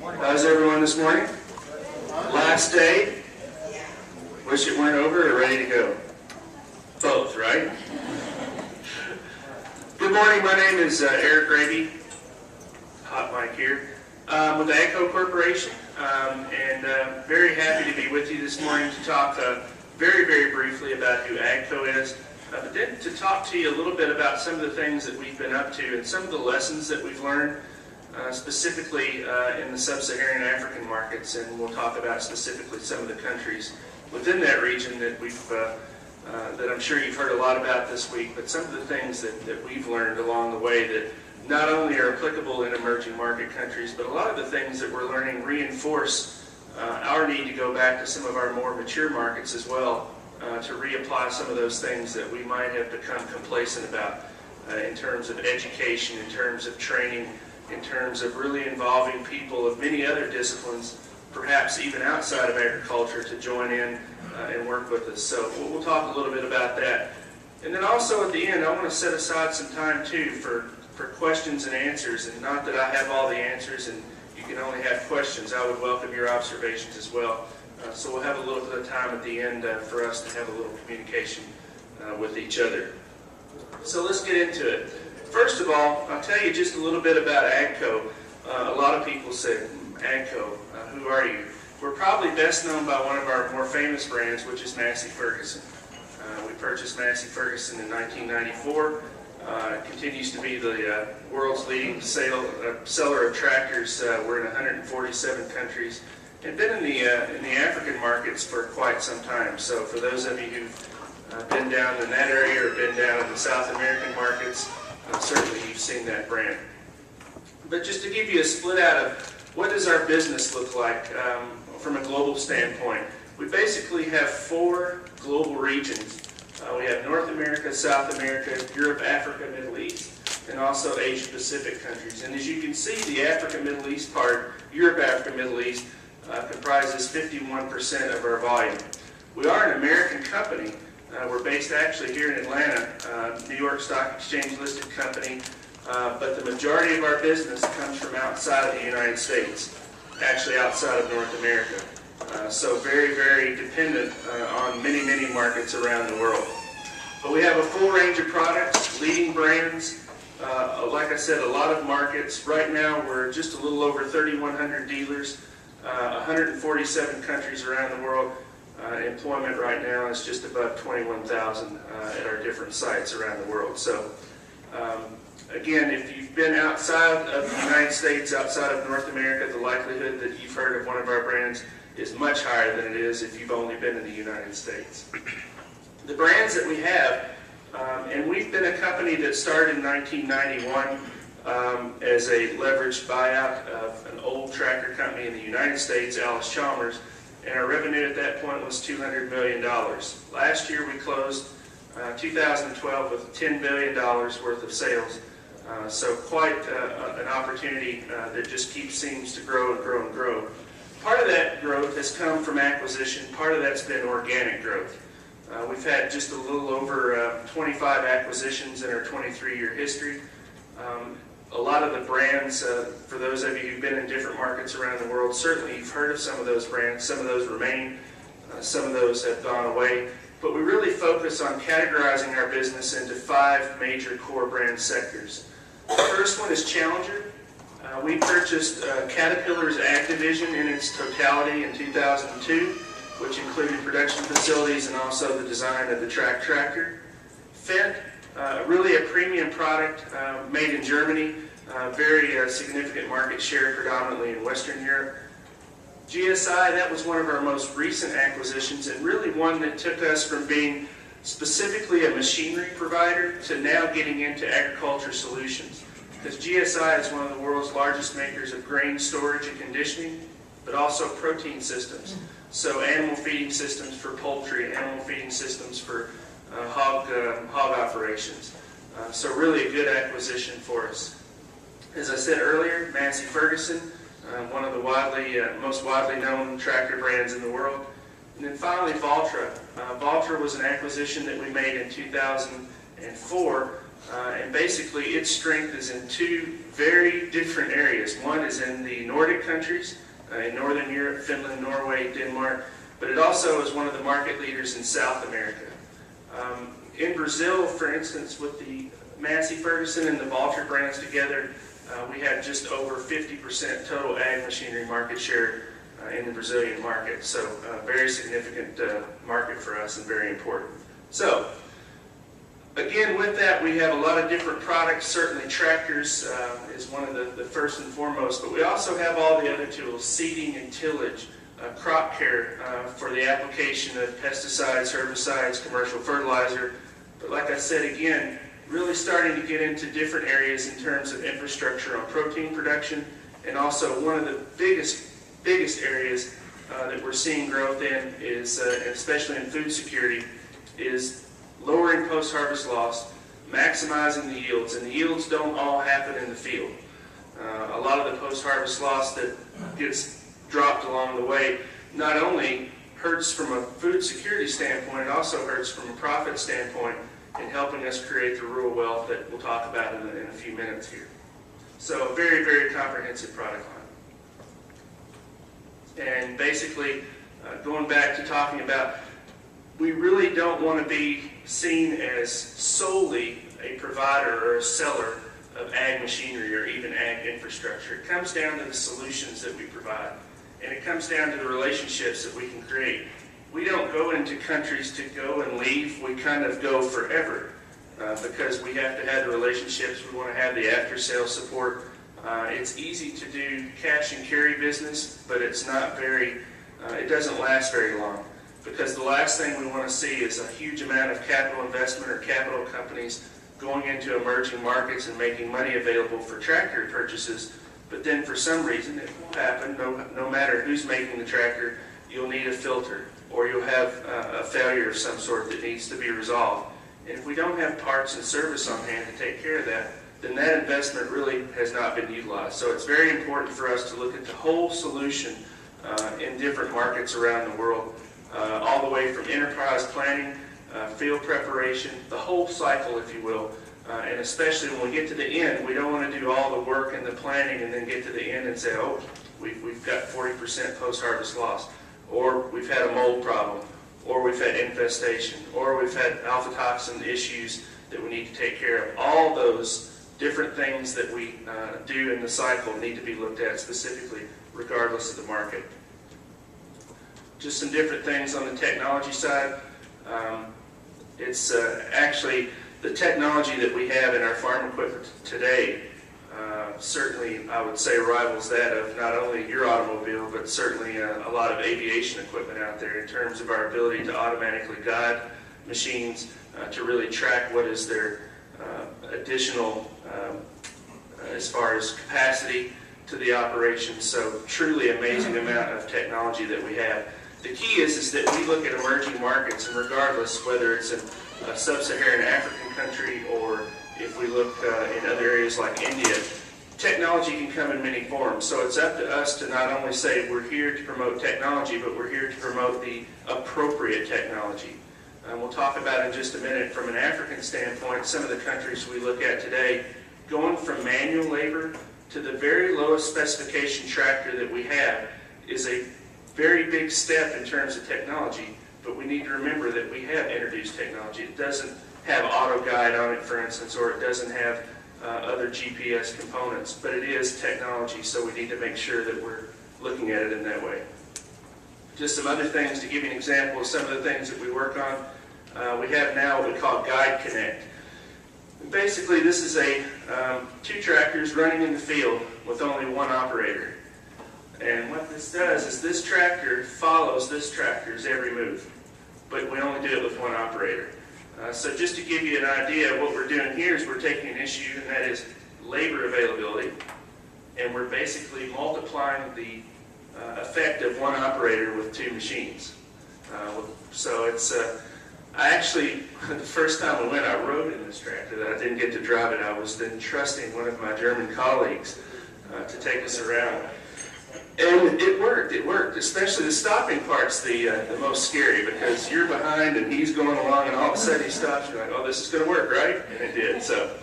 How's everyone this morning? Last day? Wish it weren't over or ready to go? Both, right? Good morning, my name is Eric Gravy, hot mic here, with the AGCO Corporation, and very happy to be with you this morning to talk very, very briefly about who AGCO is, but then to talk to you a little bit about some of the things that we've been up to and some of the lessons that we've learned, specifically in the sub-Saharan African markets, and we'll talk about specifically some of the countries within that region that that I'm sure you've heard a lot about this week, but some of the things that we've learned along the way that not only are applicable in emerging market countries, but a lot of the things that we're learning reinforce our need to go back to some of our more mature markets as well, to reapply some of those things that we might have become complacent about in terms of education, in terms of training, in terms of really involving people of many other disciplines, perhaps even outside of agriculture, to join in and work with us. So we'll talk a little bit about that. And then also at the end, I want to set aside some time too for questions and answers, and not that I have all the answers and you can only have questions. I would welcome your observations as well. So we'll have a little bit of time at the end for us to have a little communication with each other. So let's get into it. First of all, I'll tell you just a little bit about AGCO. A lot of people say, AGCO, who are you? We're probably best known by one of our more famous brands, which is Massey Ferguson. We purchased Massey Ferguson in 1994. It continues to be the world's leading seller of tractors. We're in 147 countries and been in the African markets for quite some time. So for those of you who've been down in that area or been down in the South American markets, certainly you've seen that brand. But just to give you a split out of what does our business look like from a global standpoint, we basically have 4 global regions. We have North America, South America, Europe, Africa, Middle East, and also Asia Pacific countries. And as you can see, the Africa, Middle East part, Europe, Africa, Middle East, comprises 51% of our volume. We are an American company. We're based actually here in Atlanta, New York Stock Exchange listed company, but the majority of our business comes from outside of the United States, actually outside of North America. So very, very dependent on many, many markets around the world. But we have a full range of products, leading brands, like I said, a lot of markets. Right now we're just a little over 3,100 dealers, 147 countries around the world. Employment right now is just above 21,000 at our different sites around the world. So again, if you've been outside of the United States, outside of North America, the likelihood that you've heard of one of our brands is much higher than it is if you've only been in the United States. The brands that we have, and we've been a company that started in 1991 as a leveraged buyout of an old tractor company in the United States, Alice Chalmers, and our revenue at that point was $200 million. Last year we closed 2012 with $10 billion worth of sales. So quite an opportunity that just seems to grow and grow and grow. Part of that growth has come from acquisition. Part of that's been organic growth. We've had just a little over 25 acquisitions in our 23-year history. A lot of the brands, for those of you who've been in different markets around the world, certainly you've heard of some of those brands. Some of those remain. Some of those have gone away. But we really focus on categorizing our business into 5 major core brand sectors. The first one is Challenger. We purchased Caterpillar's Ag Division in its totality in 2002, which included production facilities and also the design of the track tractor. Fendt, really a premium product made in Germany, very significant market share predominantly in Western Europe. GSI, that was one of our most recent acquisitions, and really one that took us from being specifically a machinery provider to now getting into agriculture solutions. Because GSI is one of the world's largest makers of grain storage and conditioning, but also protein systems. So animal feeding systems for poultry, animal feeding systems for hog operations. So really a good acquisition for us. As I said earlier, Massey Ferguson, one of the most widely known tractor brands in the world. And then finally, Valtra. Valtra was an acquisition that we made in 2004 And basically its strength is in two very different areas. One is in the Nordic countries, in Northern Europe, Finland, Norway, Denmark, but it also is one of the market leaders in South America. In Brazil, for instance, with the Massey Ferguson and the Valtra brands together, we have just over 50% total ag machinery market share in the Brazilian market. So very significant market for us and very important. So again, with that, we have a lot of different products. Certainly tractors is one of the first and foremost, but we also have all the other tools: seeding and tillage, crop care for the application of pesticides, herbicides, commercial fertilizer. But like I said, again, really starting to get into different areas in terms of infrastructure on protein production, and also one of the biggest areas that we're seeing growth in is, especially in food security, is lowering post-harvest loss, maximizing the yields, and the yields don't all happen in the field. A lot of the post-harvest loss that gets dropped along the way not only hurts from a food security standpoint, it also hurts from a profit standpoint in helping us create the rural wealth that we'll talk about in a few minutes here. So a very, very comprehensive product line. And basically, going back to talking about, we really don't want to be seen as solely a provider or a seller of ag machinery or even ag infrastructure. It comes down to the solutions that we provide, and it comes down to the relationships that we can create. We don't go into countries to go and leave. We kind of go forever because we have to have the relationships. We want to have the after-sales support. It's easy to do cash and carry business, but it's not very, it doesn't last very long, because the last thing we want to see is a huge amount of capital investment or capital companies going into emerging markets and making money available for tractor purchases, but then for some reason it will happen, no matter who's making the tractor, you'll need a filter, or you'll have a failure of some sort that needs to be resolved. And if we don't have parts and service on hand to take care of that, then that investment really has not been utilized. So it's very important for us to look at the whole solution in different markets around the world, all the way from enterprise planning, field preparation, the whole cycle, if you will. And especially when we get to the end, we don't want to do all the work and the planning and then get to the end and say, oh, we've got 40% post-harvest loss, or we've had a mold problem, or we've had infestation, or we've had alpha-toxin issues that we need to take care of. All those different things that we do in the cycle need to be looked at specifically, regardless of the market. Just some different things on the technology side. It's actually the technology that we have in our farm equipment today certainly, I would say, rivals that of not only your automobile, but certainly a lot of aviation equipment out there in terms of our ability to automatically guide machines to really track what is their additional as far as capacity to the operation. So truly amazing amount of technology that we have. The key is that we look at emerging markets, and regardless whether it's in a sub-Saharan African country or if we look in other areas like India, technology can come in many forms. So it's up to us to not only say we're here to promote technology, but we're here to promote the appropriate technology. We'll talk about in just a minute from an African standpoint, some of the countries we look at today, going from manual labor to the very lowest specification tractor that we have is a very big step in terms of technology, but we need to remember that we have introduced technology. It doesn't have auto guide on it, for instance, or it doesn't have other GPS components, but it is technology, so we need to make sure that we're looking at it in that way. Just some other things to give you an example of some of the things that we work on. We have now what we call Guide Connect. And basically, this is two tractors running in the field with only one operator. And what this does is this tractor follows this tractor's every move, but we only do it with one operator. So just to give you an idea of what we're doing here is we're taking an issue, and that is labor availability, and we're basically multiplying the effect of one operator with two machines. So it's, I actually, the first time we went, I rode in this tractor. That I didn't get to drive it. I was then trusting one of my German colleagues to take us around. And it worked, especially the stopping part's the most scary, because you're behind and he's going along and all of a sudden he stops, you're like, oh, this is going to work, right? And it did. So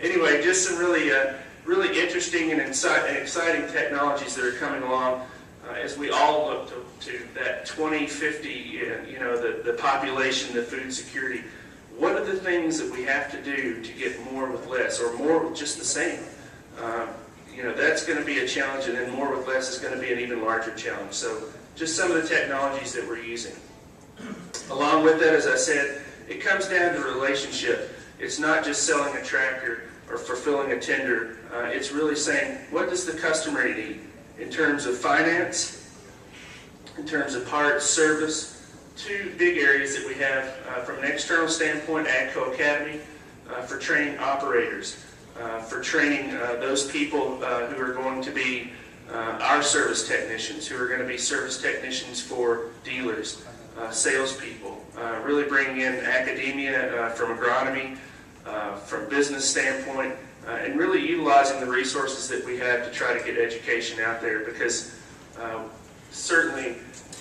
anyway, just some really interesting and exciting technologies that are coming along as we all look to that 2050, you know, the population, the food security. What are the things that we have to do to get more with less, or more with just the same? You know, that's going to be a challenge, and then more with less is going to be an even larger challenge. So just some of the technologies that we're using. Along with that, as I said, it comes down to relationship. It's not just selling a tractor or fulfilling a tender. It's really saying, what does the customer need in terms of finance, in terms of parts, service. Two big areas that we have from an external standpoint: AGCO Academy for training operators, for training those people who are going to be our service technicians, who are going to be service technicians for dealers, salespeople, really bringing in academia from agronomy, from business standpoint, and really utilizing the resources that we have to try to get education out there, because certainly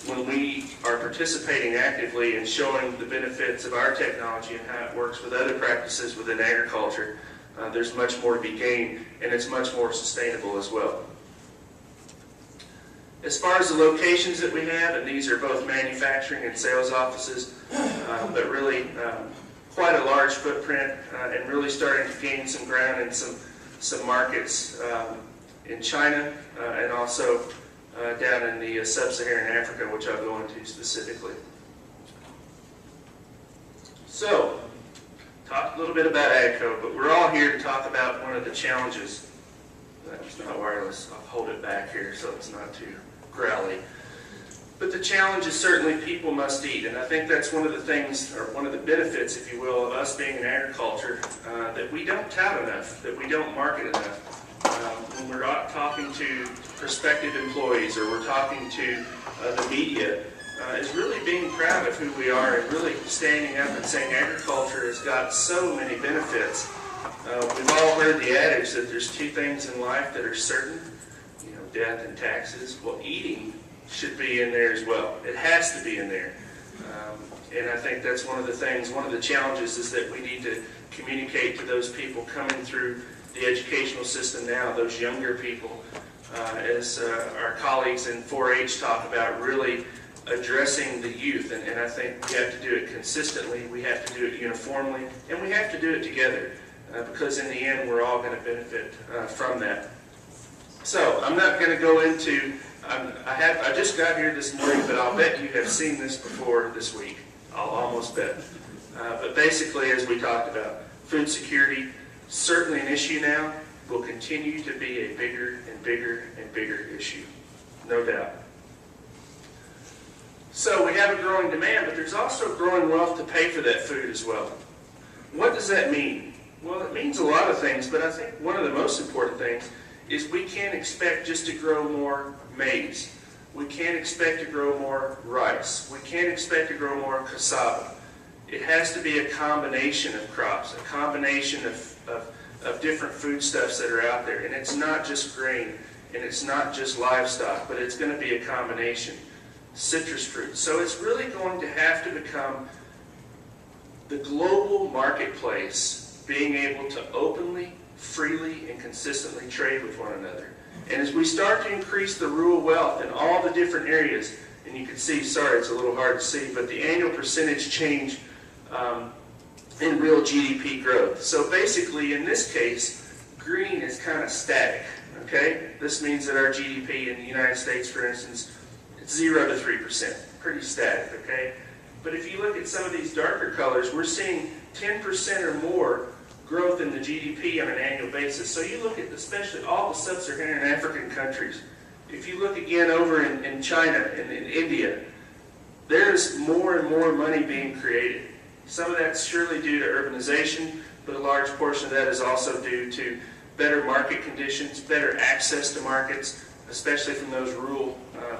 when we are participating actively and showing the benefits of our technology and how it works with other practices within agriculture, there's much more to be gained, and it's much more sustainable as well. As far as the locations that we have, and these are both manufacturing and sales offices, but really quite a large footprint, and really starting to gain some ground in some markets in China, and also down in the sub-Saharan Africa, which I'll go into specifically. So, talk a little bit about AGCO, but we're all here to talk about one of the challenges. That's not wireless. I'll hold it back here so it's not too growly. But the challenge is certainly people must eat, and I think that's one of the things, or one of the benefits, if you will, of us being in agriculture, that we don't tout enough, that we don't market enough. When we're talking to prospective employees, or we're talking to the media, is really being proud of who we are, and really standing up and saying agriculture has got so many benefits. We've all heard the adage that there's two things in life that are certain, you know, death and taxes. Well, eating should be in there as well. It has to be in there. And I think that's one of the things, one of the challenges, is that we need to communicate to those people coming through the educational system now, those younger people, as our colleagues in 4-H talk about, really addressing the youth. And I think we have to do it consistently, we have to do it uniformly, and we have to do it together, because in the end we're all going to benefit from that. So I'm not going to go into, I just got here this morning, but I'll bet you have seen this before this week. I'll almost bet. But basically, as we talked about, food security, certainly an issue now, will continue to be a bigger and bigger and bigger issue, no doubt. So we have a growing demand, but there's also growing wealth to pay for that food as well. What does that mean? Well, it means a lot of things, but I think one of the most important things is we can't expect just to grow more maize. We can't expect to grow more rice. We can't expect to grow more cassava. It has to be a combination of crops, a combination of different foodstuffs that are out there. And it's not just grain, and it's not just livestock, but it's going to be a combination. Citrus fruit. So it's really going to have to become the global marketplace, being able to openly, freely, and consistently trade with one another. And as we start to increase the rural wealth in all the different areas, and you can see, sorry, it's a little hard to see, but the annual percentage change in real GDP growth. So basically, in this case, green is kind of static, okay? This means that our GDP in the United States, for instance, it's 0 to 3%, pretty static, okay? But if you look at some of these darker colors, we're seeing 10% or more growth in the GDP on an annual basis. So you look at especially all the sub-Saharan African countries. If you look again over in China and in India, there's more and more money being created. Some of that's surely due to urbanization, but a large portion of that is also due to better market conditions, better access to markets, especially from those rural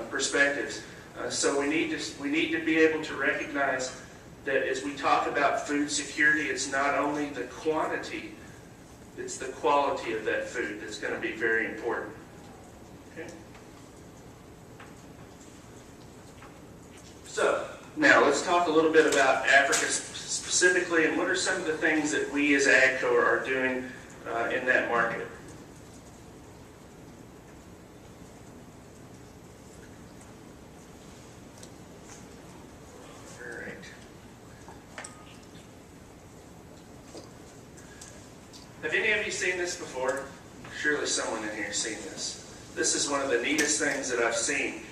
perspectives. So we need to be able to recognize that as we talk about food security, it's not only the quantity, it's the quality of that food that's going to be very important. Okay? Now let's talk a little bit about Africa specifically, and what are some of the things that we as AGCO are doing in that market. Have any of you seen this before? Surely someone in here has seen this. This is one of the neatest things that I've seen.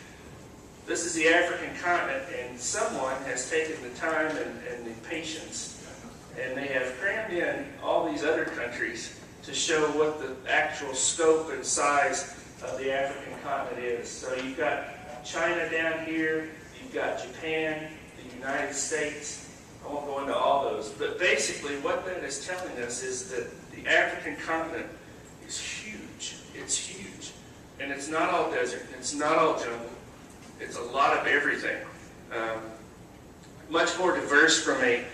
This is the African continent, and someone has taken the time and the patience, and they have crammed in all these other countries to show what the actual scope and size of the African continent is. So you've got China down here, you've got Japan, the United States. I won't go into all those, but basically what that is telling us is that the African continent is huge. It's huge. And it's not all desert, it's not all jungle. It's a lot of everything. Much more diverse from a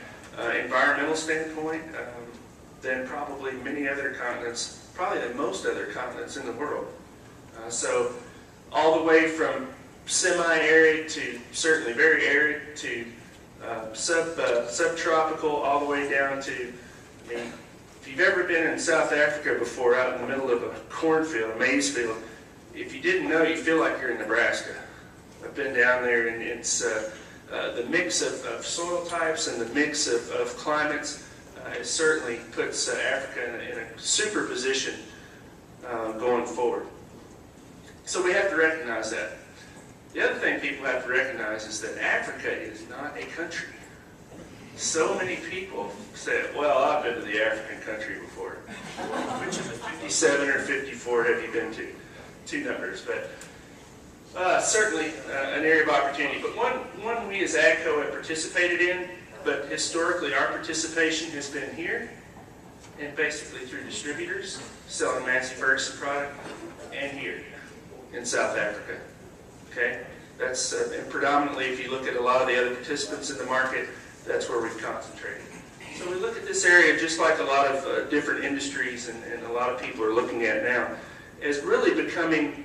environmental standpoint than probably many other continents, probably than most other continents in the world. So all the way from semi-arid to certainly very arid to subtropical, all the way down to, I mean, if you've ever been in South Africa before, out in the middle of a cornfield, a maize field, if you didn't know, you feel like you're in Nebraska. I've been down there, and it's the mix of soil types and the mix of climates. It certainly puts Africa in a super position going forward. So we have to recognize that. The other thing people have to recognize is that Africa is not a country. So many people say, well, I've been to the African country before. Which of the 57 or 54 have you been to? Two numbers, but certainly an area of opportunity. But one we as AGCO have participated in, but historically our participation has been here, and basically through distributors, selling Massey Ferguson product, and here in South Africa. Okay, that's and predominantly, if you look at a lot of the other participants in the market, that's where we've concentrated. So we look at this area just like a lot of different industries and a lot of people are looking at now, as really becoming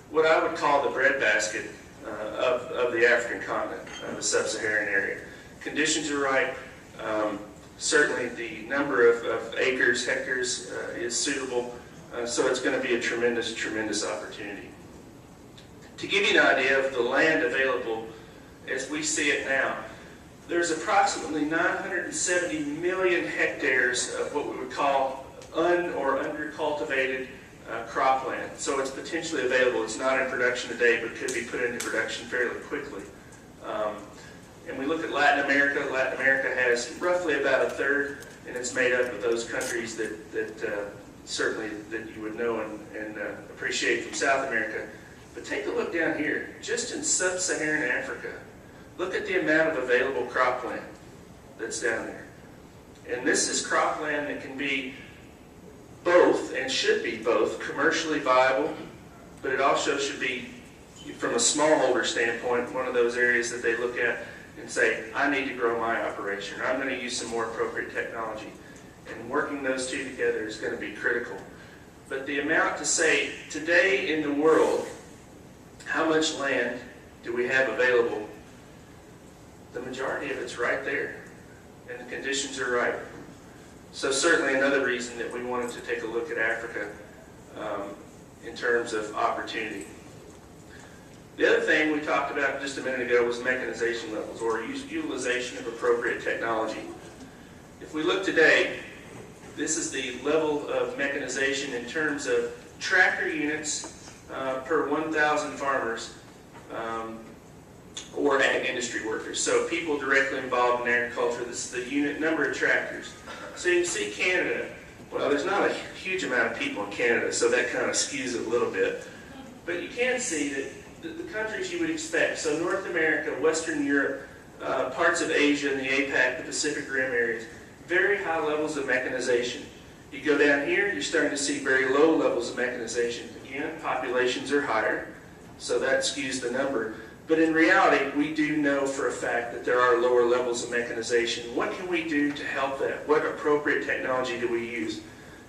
what I would call the breadbasket of the African continent, the sub-Saharan area. Conditions are right. Certainly the number of acres, hectares is suitable, so it's going to be a tremendous, tremendous opportunity. To give you an idea of the land available as we see it now, there's approximately 970 million hectares of what we would call or under-cultivated cropland. So it's potentially available. It's not in production today, but could be put into production fairly quickly. And we look at Latin America. Latin America has roughly about a third, and it's made up of those countries that certainly that you would know and appreciate from South America. But take a look down here, just in sub-Saharan Africa. Look at the amount of available cropland that's down there. And this is cropland that can be both, and should be both, commercially viable, but it also should be, from a smallholder standpoint, one of those areas that they look at and say, I need to grow my operation, or I'm going to use some more appropriate technology. And working those two together is going to be critical. But the amount to say, today in the world, how much land do we have available? The majority of it's right there, and the conditions are right. So certainly another reason that we wanted to take a look at Africa in terms of opportunity. The other thing we talked about just a minute ago was mechanization levels, or utilization of appropriate technology. If we look today, this is the level of mechanization in terms of tractor units per 1,000 farmers or ag industry workers. So people directly involved in agriculture, this is the unit number of tractors. So you can see Canada, well, there's not a huge amount of people in Canada, so that kind of skews it a little bit. But you can see that the countries you would expect, so North America, Western Europe, parts of Asia and the APAC, the Pacific Rim areas, very high levels of mechanization. You go down here, you're starting to see very low levels of mechanization. Again, populations are higher, so that skews the number. But in reality, we do know for a fact that there are lower levels of mechanization. What can we do to help that? What appropriate technology do we use?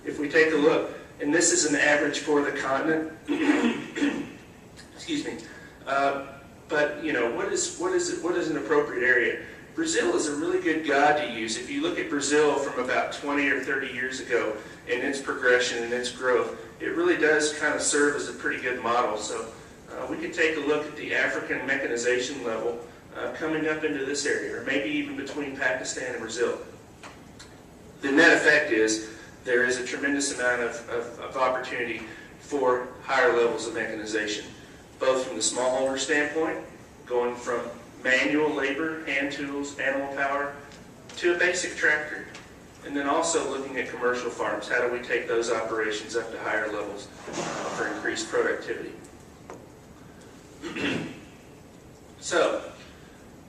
If we take a look, and this is an average for the continent, excuse me, But what is an appropriate area? Brazil is a really good guide to use. If you look at Brazil from about 20 or 30 years ago and its progression and its growth, it really does kind of serve as a pretty good model. So we could take a look at the African mechanization level coming up into this area, or maybe even between Pakistan and Brazil. The net effect is there is a tremendous amount of opportunity for higher levels of mechanization, both from the smallholder standpoint, going from manual labor, hand tools, animal power, to a basic tractor. And then also looking at commercial farms. How do we take those operations up to higher levels for increased productivity? So,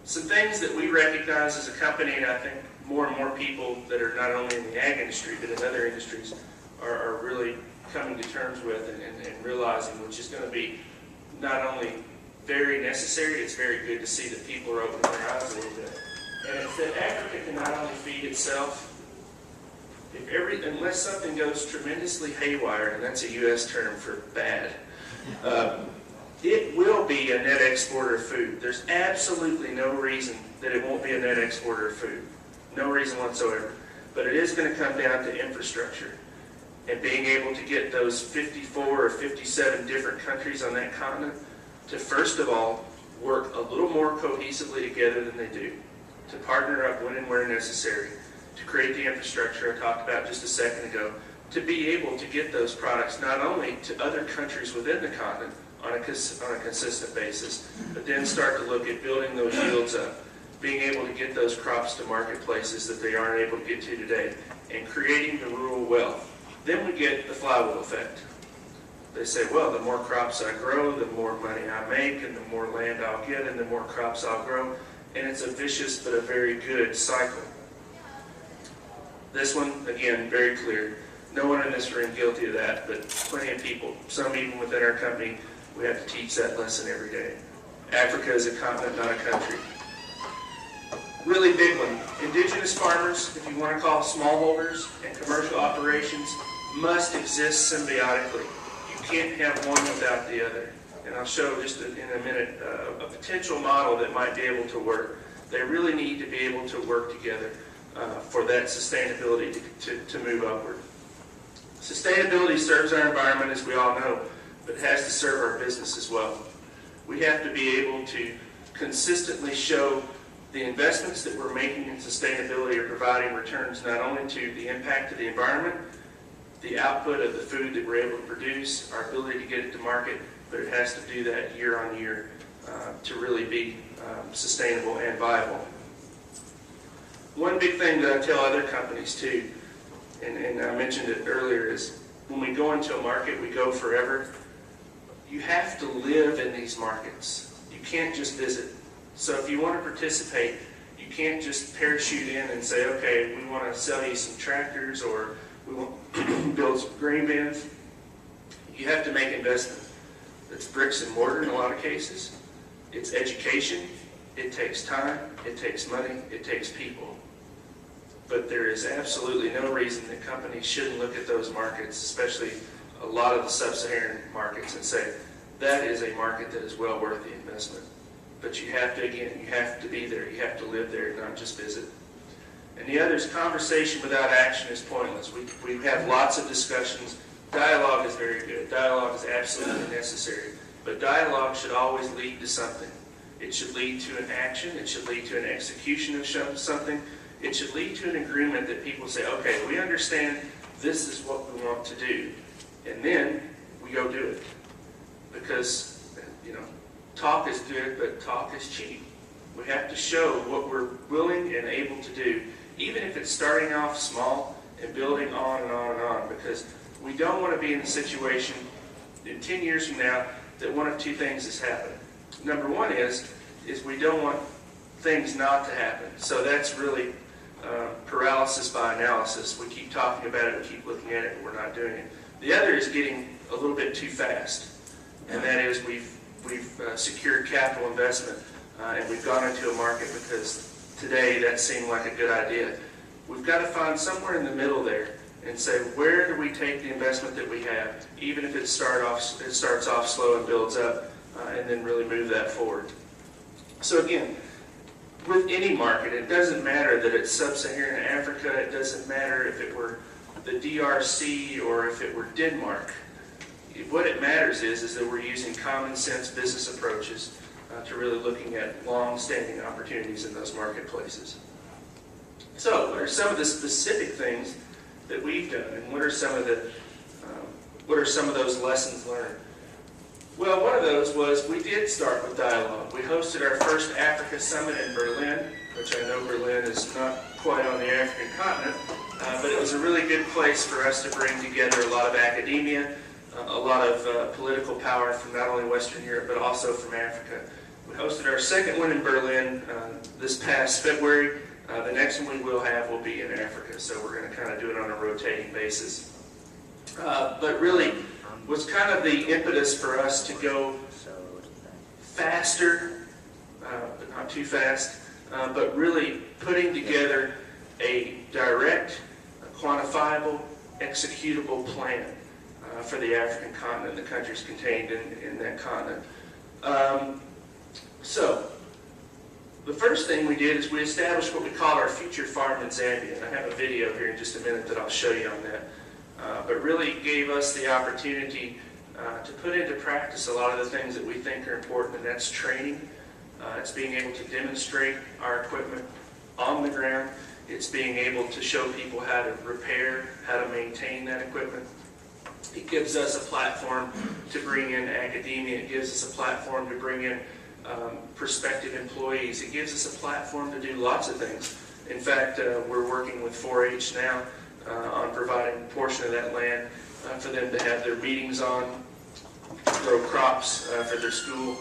some things that we recognize as a company, and I think more and more people that are not only in the ag industry but in other industries are really coming to terms with and realizing, which is going to be not only very necessary, it's very good to see that people are opening their eyes a little bit. And it's that Africa can not only feed itself, unless something goes tremendously haywire, and that's a U.S. term for bad, it will be a net exporter of food. There's absolutely no reason that it won't be a net exporter of food. No reason whatsoever. But it is going to come down to infrastructure and being able to get those 54 or 57 different countries on that continent to, first of all, work a little more cohesively together than they do, to partner up when and where necessary, to create the infrastructure I talked about just a second ago, to be able to get those products not only to other countries within the continent on a consistent basis, but then start to look at building those yields up, being able to get those crops to marketplaces that they aren't able to get to today, and creating the rural wealth. Then we get the flywheel effect. They say, well, the more crops I grow, the more money I make, and the more land I'll get, and the more crops I'll grow. And it's a vicious but a very good cycle. This one, again, very clear. No one in this room guilty of that, but plenty of people, some even within our company, we have to teach that lesson every day. Africa is a continent, not a country. Really big one. Indigenous farmers, if you want to call smallholders and commercial operations, must exist symbiotically. You can't have one without the other. And I'll show just in a minute a potential model that might be able to work. They really need to be able to work together for that sustainability to move upward. Sustainability serves our environment, as we all know, but it has to serve our business as well. We have to be able to consistently show the investments that we're making in sustainability are providing returns not only to the impact of the environment, the output of the food that we're able to produce, our ability to get it to market, but it has to do that year on year to really be sustainable and viable. One big thing that I tell other companies too, and I mentioned it earlier, is when we go into a market, we go forever. You have to live in these markets. You can't just visit. So if you want to participate, you can't just parachute in and say, okay, we want to sell you some tractors or we want to build some grain bins. You have to make investment. It's bricks and mortar in a lot of cases. It's education. It takes time. It takes money. It takes people. But there is absolutely no reason that companies shouldn't look at those markets, especially a lot of the sub-Saharan markets, and say, that is a market that is well worth the investment. But you have to, again, you have to be there. You have to live there, not just visit. And the other is conversation without action is pointless. We have lots of discussions. Dialogue is very good. Dialogue is absolutely necessary. But dialogue should always lead to something. It should lead to an action. It should lead to an execution of something. It should lead to an agreement that people say, okay, we understand this is what we want to do. And then we go do it. Because, talk is good, but talk is cheap. We have to show what we're willing and able to do, even if it's starting off small and building on and on and on, because we don't want to be in a situation in 10 years from now that one of two things has happened. Number one is we don't want things not to happen. So that's really paralysis by analysis. We keep talking about it, we keep looking at it, but we're not doing it. The other is getting a little bit too fast, and that is we've secured capital investment and we've gone into a market because today that seemed like a good idea. We've got to find somewhere in the middle there and say, where do we take the investment that we have, even if it starts off slow and builds up, and then really move that forward. So again, with any market, it doesn't matter that it's sub-Saharan Africa, it doesn't matter if it were the DRC or if it were Denmark. What it matters is that we're using common sense business approaches to really looking at long-standing opportunities in those marketplaces. So, what are some of the specific things that we've done, and what are some of those lessons learned? Well, one of those was we did start with dialogue. We hosted our first Africa Summit in Berlin, which I know Berlin is not quite on the African continent, but it was a really good place for us to bring together a lot of academia, a lot of political power from not only Western Europe, but also from Africa. We hosted our second one in Berlin this past February. The next one we will have will be in Africa, so we're going to kind of do it on a rotating basis. But really, was kind of the impetus for us to go faster, but not too fast, but really putting together a direct, quantifiable, executable plan for the African continent, the countries contained in that continent. So, the first thing we did is we established what we call our future farm in Zambia. And I have a video here in just a minute that I'll show you on that. But really gave us the opportunity to put into practice a lot of the things that we think are important, and that's training. It's being able to demonstrate our equipment on the ground. It's being able to show people how to repair, how to maintain that equipment. It gives us a platform to bring in academia. It gives us a platform to bring in prospective employees. It gives us a platform to do lots of things. In fact, we're working with 4-H now on providing a portion of that land for them to have their meetings on, grow crops for their school.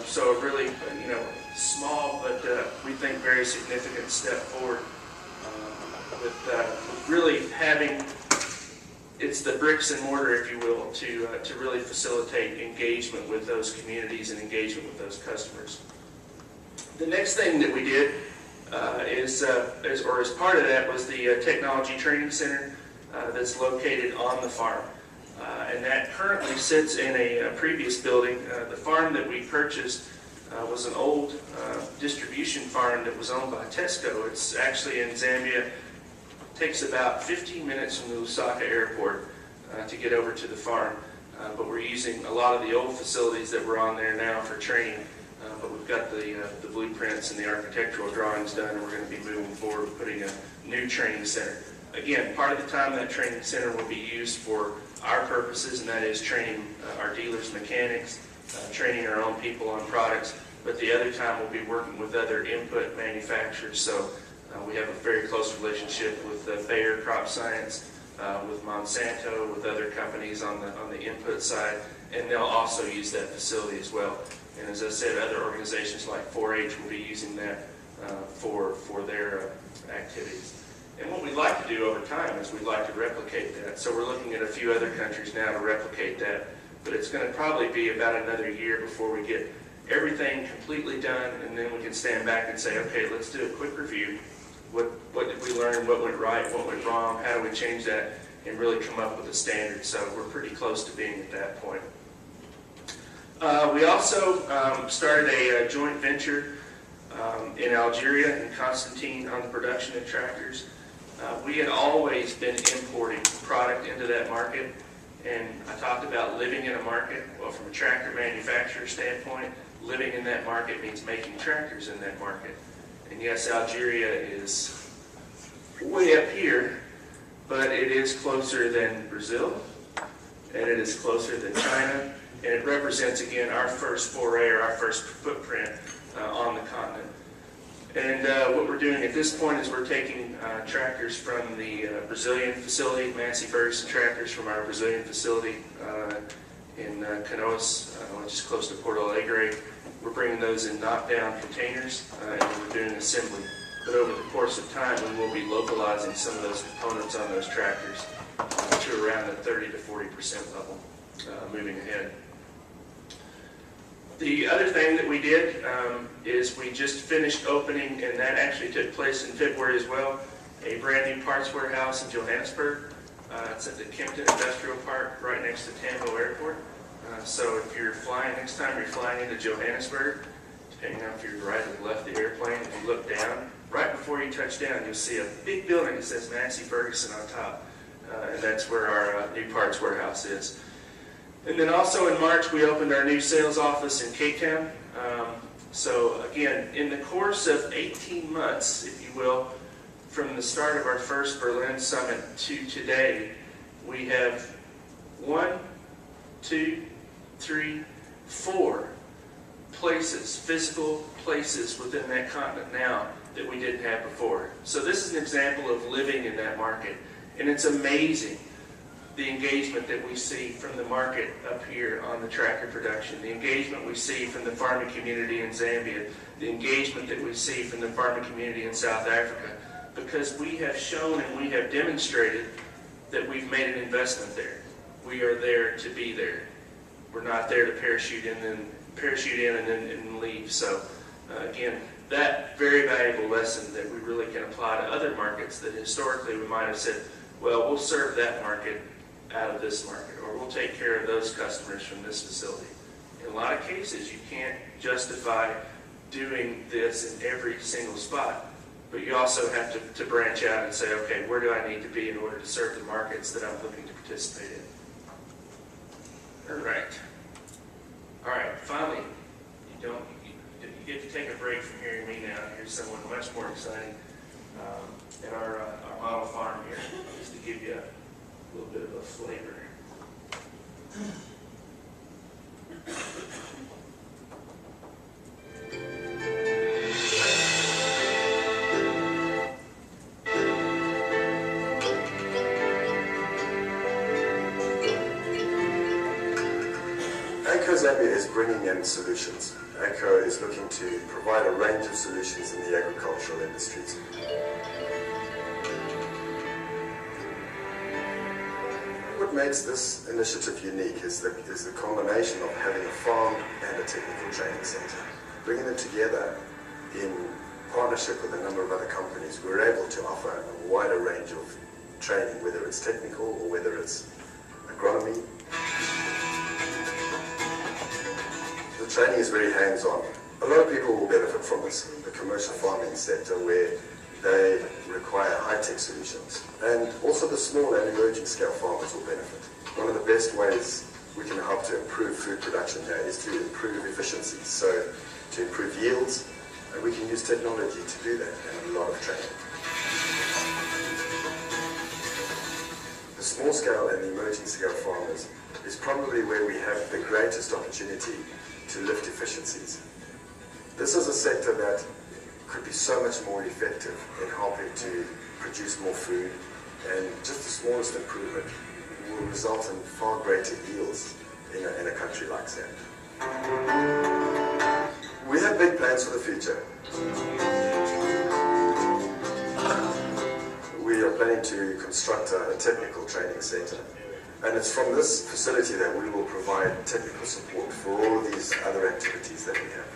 So really, small, but we think very significant step forward with really having, it's the bricks and mortar, if you will, to really facilitate engagement with those communities and engagement with those customers. The next thing that we did as part of that was the Technology Training Center that's located on the farm. And that currently sits in a previous building. The farm that we purchased was an old distribution farm that was owned by Tesco. It's actually in Zambia. It takes about 15 minutes from the Lusaka airport to get over to the farm. But we're using a lot of the old facilities that were on there now for training. But we've got the blueprints and the architectural drawings done, and we're going to be moving forward with putting a new training center. Again, part of the time that training center will be used for our purposes, and that is training our dealers, mechanics, training our own people on products, but the other time we'll be working with other input manufacturers. So we have a very close relationship with Bayer Crop Science, with Monsanto, with other companies on the input side, and they'll also use that facility as well. And as I said, other organizations like 4-H will be using that for their activities. And what we'd like to do over time is we'd like to replicate that. So we're looking at a few other countries now to replicate that, but it's going to probably be about another year before we get everything completely done, and then we can stand back and say, okay, let's do a quick review. What did we learn? What went right? What went wrong? How do we change that? And really come up with a standard. So we're pretty close to being at that point. We also started a joint venture in Algeria and Constantine on the production of tractors. We had always been importing product into that market, and I talked about living in a market. Well, from a tractor manufacturer standpoint, living in that market means making tractors in that market. And yes, Algeria is way up here, but it is closer than Brazil, and it is closer than China, and it represents, again, our first foray or our first footprint on the continent. And what we're doing at this point is we're taking tractors from the Brazilian facility, Massey Ferguson tractors from our Brazilian facility in Canoas, which is close to Porto Alegre. We're bringing those in knockdown containers, and we're doing assembly. But over the course of time, we will be localizing some of those components on those tractors to around the 30 to 40% level moving ahead. The other thing that we did is we just finished opening, and that actually took place in February as well, a brand new parts warehouse in Johannesburg. It's at the Kempton Industrial Park right next to Tambo Airport. So if you're flying, next time you're flying into Johannesburg to depending on if you're right or left the airplane. If you look down, right before you touch down, you'll see a big building that says Massey Ferguson on top. And that's where our new parts warehouse is. And then also in March, we opened our new sales office in Cape Town. So again, in the course of 18 months, if you will, from the start of our first Berlin Summit to today, we have 1, 2, 3, 4 places, physical places within that continent now that we didn't have before. So this is an example of living in that market. And it's amazing the engagement that we see from the market up here on the tractor production, the engagement we see from the farming community in Zambia, the engagement that we see from the farming community in South Africa, because we have shown and we have demonstrated that we've made an investment there. We are there to be there. We're not there to parachute in and then leave. So again, that very valuable lesson that we really can apply to other markets that historically we might have said, well, we'll serve that market out of this market, or we'll take care of those customers from this facility. In a lot of cases, you can't justify doing this in every single spot, but you also have to branch out and say, okay, where do I need to be in order to serve the markets that I'm looking to participate in? All right, finally, you get to take a break from hearing me now. Here's someone much more exciting at our model farm here, just to give you a little bit of a flavor. AGCO Zambia is bringing in solutions. AGCO is looking to provide a range of solutions in the agricultural industries. What makes this initiative unique is the combination of having a farm and a technical training center. Bringing them together in partnership with a number of other companies, we're able to offer a wider range of training, whether it's technical or whether it's agronomy. The training is very hands-on. A lot of people will benefit from this, the commercial farming sector, where they require high-tech solutions. And also the small and emerging scale farmers will benefit. One of the best ways we can help to improve food production here is to improve efficiencies. So to improve yields, and we can use technology to do that, and a lot of training. The small scale and the emerging scale farmers is probably where we have the greatest opportunity to lift efficiencies. This is a sector that could be so much more effective in helping to produce more food, and just the smallest improvement will result in far greater yields in a country like Zambia. We have big plans for the future. We are planning to construct a technical training center, and it's from this facility that we will provide technical support for all of these other activities that we have.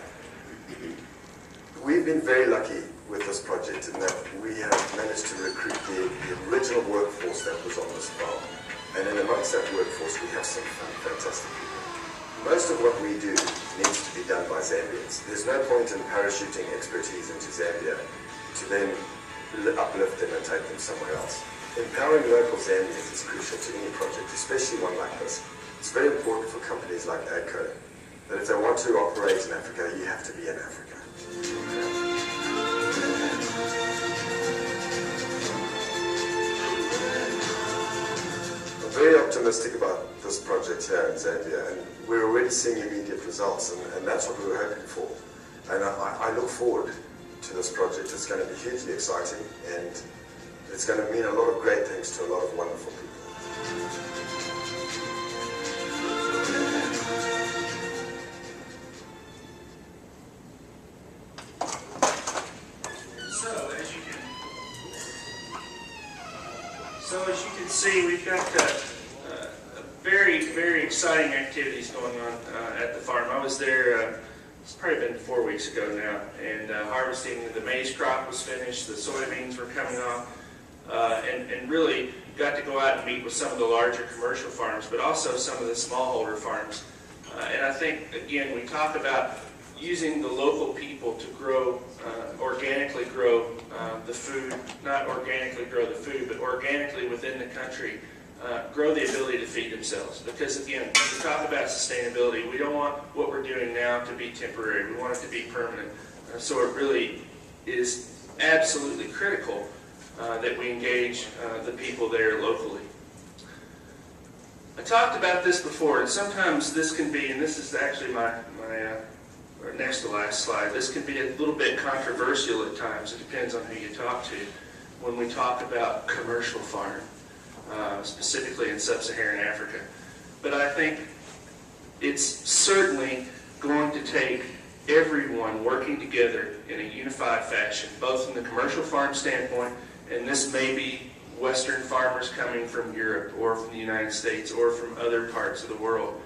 We've been very lucky with this project in that we have managed to recruit the original workforce that was on this farm. And in amongst that workforce, we have some fantastic people. Most of what we do needs to be done by Zambians. There's no point in parachuting expertise into Zambia to then uplift them and take them somewhere else. Empowering local Zambians is crucial to any project, especially one like this. It's very important for companies like AGCO that if they want to operate in Africa, you have to be in Africa. I'm very optimistic about this project here in Zambia, and we're already seeing immediate results, and that's what we were hoping for. And I look forward to this project. It's going to be hugely exciting, and it's going to mean a lot of great things to a lot of wonderful people. So as you can see, we've got very, very exciting activities going on at the farm. I was there, it's probably been 4 weeks ago now, and harvesting the maize crop was finished, the soybeans were coming off, and really got to go out and meet with some of the larger commercial farms, but also some of the smallholder farms. And I think, again, we talk about using the local people to grow, organically grow the food, not organically grow the food, but organically within the country, grow the ability to feed themselves. Because again, we talk about sustainability. We don't want what we're doing now to be temporary. We want it to be permanent. So it really is absolutely critical that we engage the people there locally. I talked about this before, and sometimes this can be, and this is actually my or next to last slide, this can be a little bit controversial at times. It depends on who you talk to when we talk about commercial farming, specifically in sub-Saharan Africa. But I think it's certainly going to take everyone working together in a unified fashion, both from the commercial farm standpoint, and this may be Western farmers coming from Europe or from the United States or from other parts of the world.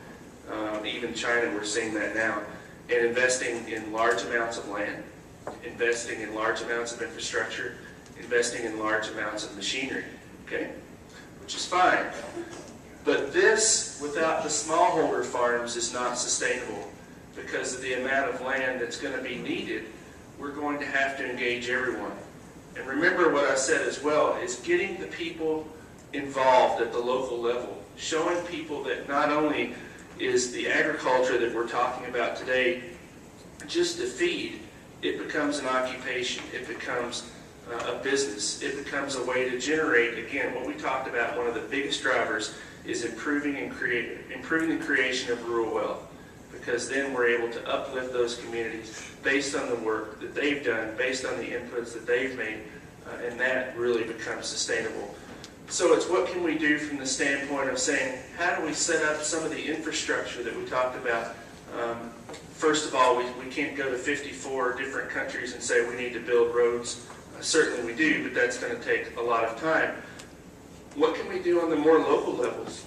Even China, we're seeing that now. And investing in large amounts of land, investing in large amounts of infrastructure, investing in large amounts of machinery, okay? Which is fine. But this, without the smallholder farms, is not sustainable because of the amount of land that's going to be needed. We're going to have to engage everyone. And remember what I said as well, is getting the people involved at the local level, showing people that not only is the agriculture that we're talking about today just to feed, it becomes an occupation, it becomes a business, it becomes a way to generate, again, what we talked about, one of the biggest drivers is improving the creation of rural wealth, because then we're able to uplift those communities based on the work that they've done, based on the inputs that they've made, and that really becomes sustainable. So it's what can we do from the standpoint of saying, how do we set up some of the infrastructure that we talked about? First of all, we can't go to 54 different countries and say we need to build roads. Certainly we do, but that's going to take a lot of time. What can we do on the more local levels?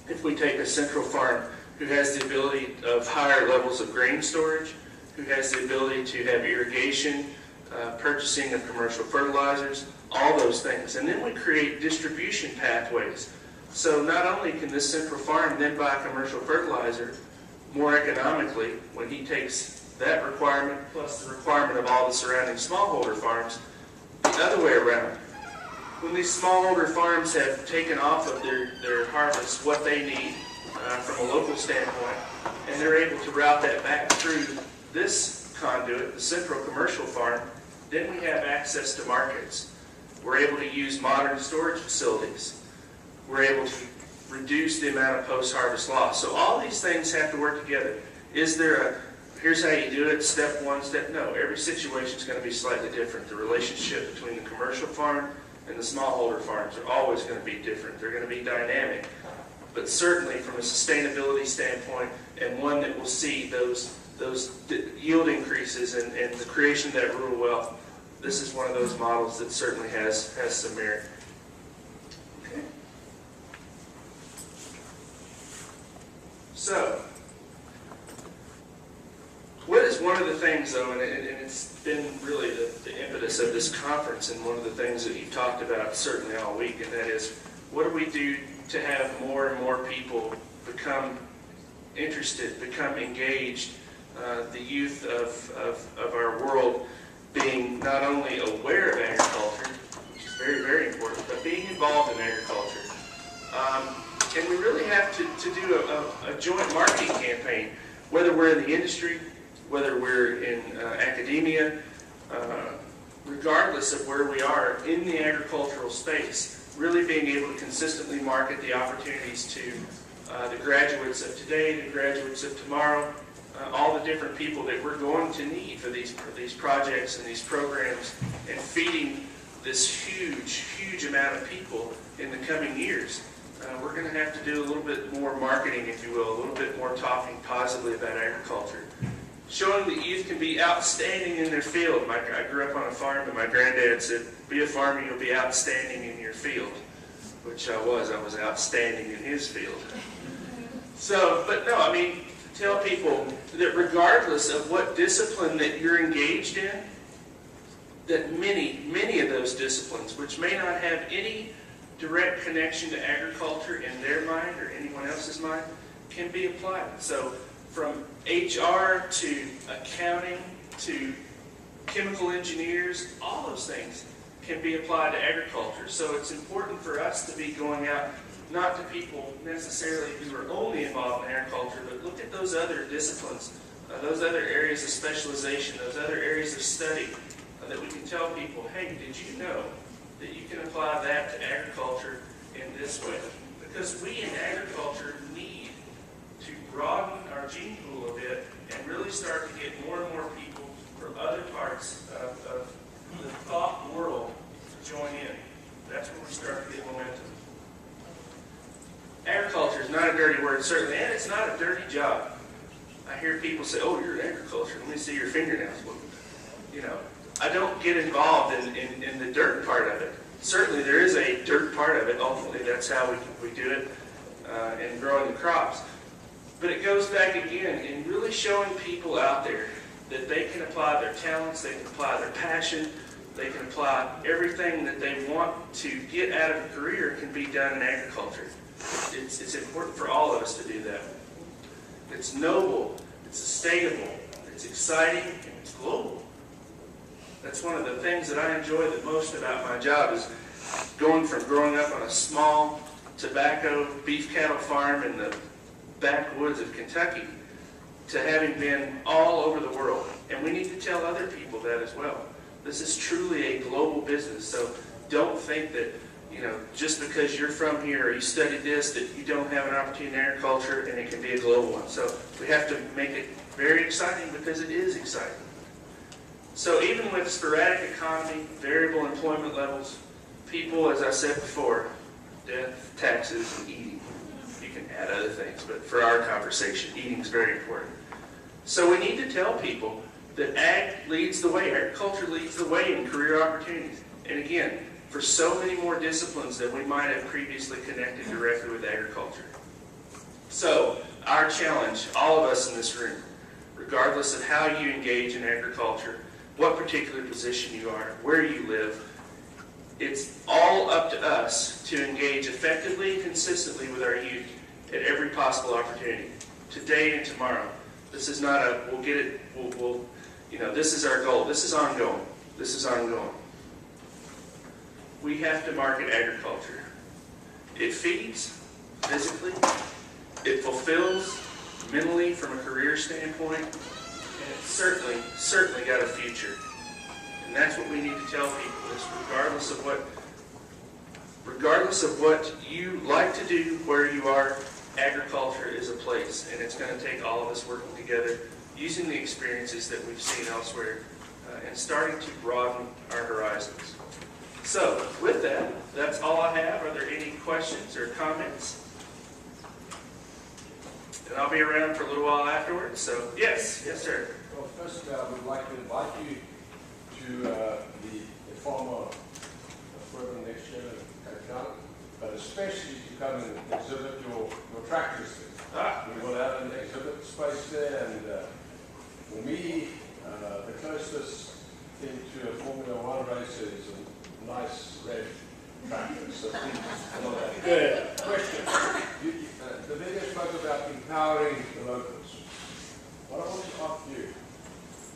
If we take a central farm who has the ability of higher levels of grain storage, who has the ability to have irrigation, purchasing of commercial fertilizers, all those things. And then we create distribution pathways. So not only can this central farm then buy commercial fertilizer more economically when he takes that requirement plus the requirement of all the surrounding smallholder farms, the other way around. When these smallholder farms have taken off of their harvest what they need from a local standpoint, and they're able to route that back through this conduit, the central commercial farm, then we have access to markets. We're able to use modern storage facilities. We're able to reduce the amount of post-harvest loss. So all these things have to work together. Is there here's how you do it, step one, step, no. Every situation is going to be slightly different. The relationship between the commercial farm and the smallholder farms are always going to be different. They're going to be dynamic. But certainly from a sustainability standpoint, and one that will see those yield increases and the creation of that rural wealth, this is one of those models that certainly has some merit. Okay. So, what is one of the things, though, and it's been really the impetus of this conference, and one of the things that you've talked about certainly all week, and that is, what do we do to have more and more people become interested, become engaged, the youth of our world being not only aware of agriculture, which is very, very important, but being involved in agriculture. And we really have to do a joint marketing campaign, whether we're in the industry, whether we're in academia, regardless of where we are in the agricultural space, really being able to consistently market the opportunities to the graduates of today, the graduates of tomorrow, all the different people that we're going to need for these projects and these programs, and feeding this huge, huge amount of people in the coming years. We're going to have to do a little bit more marketing, if you will, a little bit more talking positively about agriculture. Showing that youth can be outstanding in their field. I grew up on a farm, and my granddad said, be a farmer, you'll be outstanding in your field. Which I was outstanding in his field. So, but no, I mean, tell people that regardless of what discipline that you're engaged in, that many of those disciplines, which may not have any direct connection to agriculture in their mind or anyone else's mind, can be applied. So from HR to accounting to chemical engineers, all those things can be applied to agriculture. So it's important for us to be going out, not to people necessarily who are only involved in agriculture, but look at those other disciplines, those other areas of specialization, those other areas of study, that we can tell people, hey, did you know that you can apply that to agriculture in this way? Because we in agriculture need to broaden our gene pool a bit and really start to get more and more people from other parts of the thought world to join in. That's when we start to get momentum. Agriculture is not a dirty word, certainly, and it's not a dirty job. I hear people say, oh, you're in agriculture, let me see your fingernails. Well, you know, I don't get involved in the dirt part of it. Certainly there is a dirt part of it. Ultimately, that's how we do it in growing the crops. But it goes back again in really showing people out there that they can apply their talents, they can apply their passion, they can apply everything that they want to get out of a career can be done in agriculture. It's important for all of us to do that. It's noble, it's sustainable, it's exciting, and it's global. That's one of the things that I enjoy the most about my job is going from growing up on a small tobacco beef cattle farm in the backwoods of Kentucky to having been all over the world. And we need to tell other people that as well. This is truly a global business, so don't think that, you know, just because you're from here or you studied this, that you don't have an opportunity in agriculture and it can be a global one. So we have to make it very exciting because it is exciting. So even with sporadic economy, variable employment levels, people, as I said before, death, taxes, and eating. You can add other things, but for our conversation, eating is very important. So we need to tell people that ag leads the way, agriculture leads the way in career opportunities. And again, for so many more disciplines that we might have previously connected directly with agriculture. So our challenge, all of us in this room, regardless of how you engage in agriculture, what particular position you are, where you live, it's all up to us to engage effectively and consistently with our youth at every possible opportunity, today and tomorrow. This is not a, we'll get it, we'll you know, this is our goal. This is ongoing. This is ongoing. We have to market agriculture. It feeds physically. It fulfills mentally from a career standpoint. And it's certainly got a future. And that's what we need to tell people is regardless of what you like to do, where you are, agriculture is a place. And it's going to take all of us working together, using the experiences that we've seen elsewhere, and starting to broaden our horizons. So, with that, that's all I have. Are there any questions or comments? And I'll be around for a little while afterwards. So, yes, sir. Well, first, I would like to invite you to the IFAMA program next year in Cape Town, but especially to come and exhibit your tractors there. We will have an exhibit space there, and for me, the closest thing to a Formula One racer is a nice red tractor. So please follow that. Good. Question. The video spoke about empowering the locals. What I want to ask you,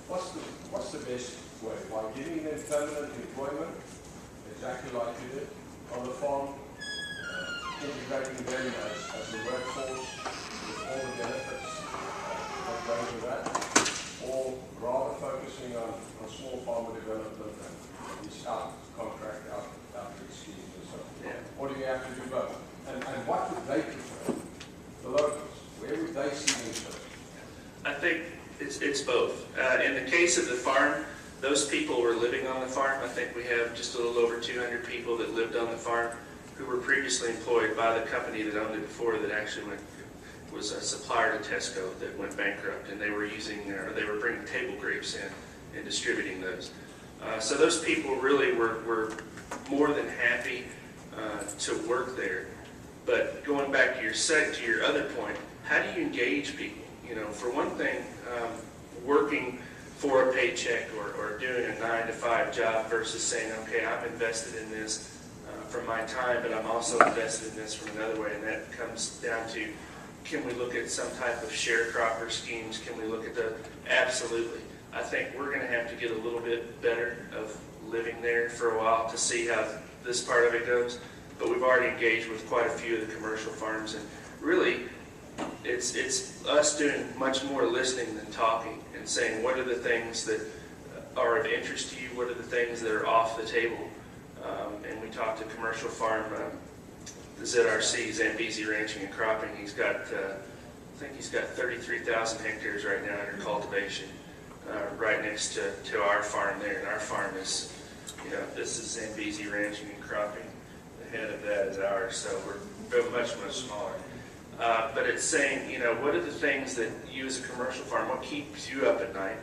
what's the best way? By giving them permanent employment, exactly like you did on the farm, integrating them as a workforce with all the benefits that go with that, or rather focusing on small farmer development and these contract outreach schemes and so on. Yeah. Or do you have to do both? And what would they prefer? The locals, where would they see themselves? I think it's both. In the case of the farm, those people were living on the farm. I think we have just a little over 200 people that lived on the farm who were previously employed by the company that owned it before that actually was a supplier to Tesco that went bankrupt, and they were bringing table grapes in and distributing those. So those people really were more than happy to work there. But going back to your other point, how do you engage people? You know, for one thing, working for a paycheck or doing a 9-to-5 job versus saying, okay, I'm invested in this from my time, but I'm also invested in this from another way, and that comes down to Can we look at some type of sharecropper schemes? Can we look at the, absolutely. I think we're going to have to get a little bit better of living there for a while to see how this part of it goes. But we've already engaged with quite a few of the commercial farms, and really, it's us doing much more listening than talking, and saying what are the things that are of interest to you, what are the things that are off the table. And we talked to commercial farm, the ZRC, Zambezi Ranching and Cropping. He's got, I think he's got 33,000 hectares right now under cultivation, right next to our farm there. And our farm is, this is Zambezi Ranching and Cropping. The head of that is ours, so we're much, much smaller. But it's saying, what are the things that you as a commercial farm, what keeps you up at night?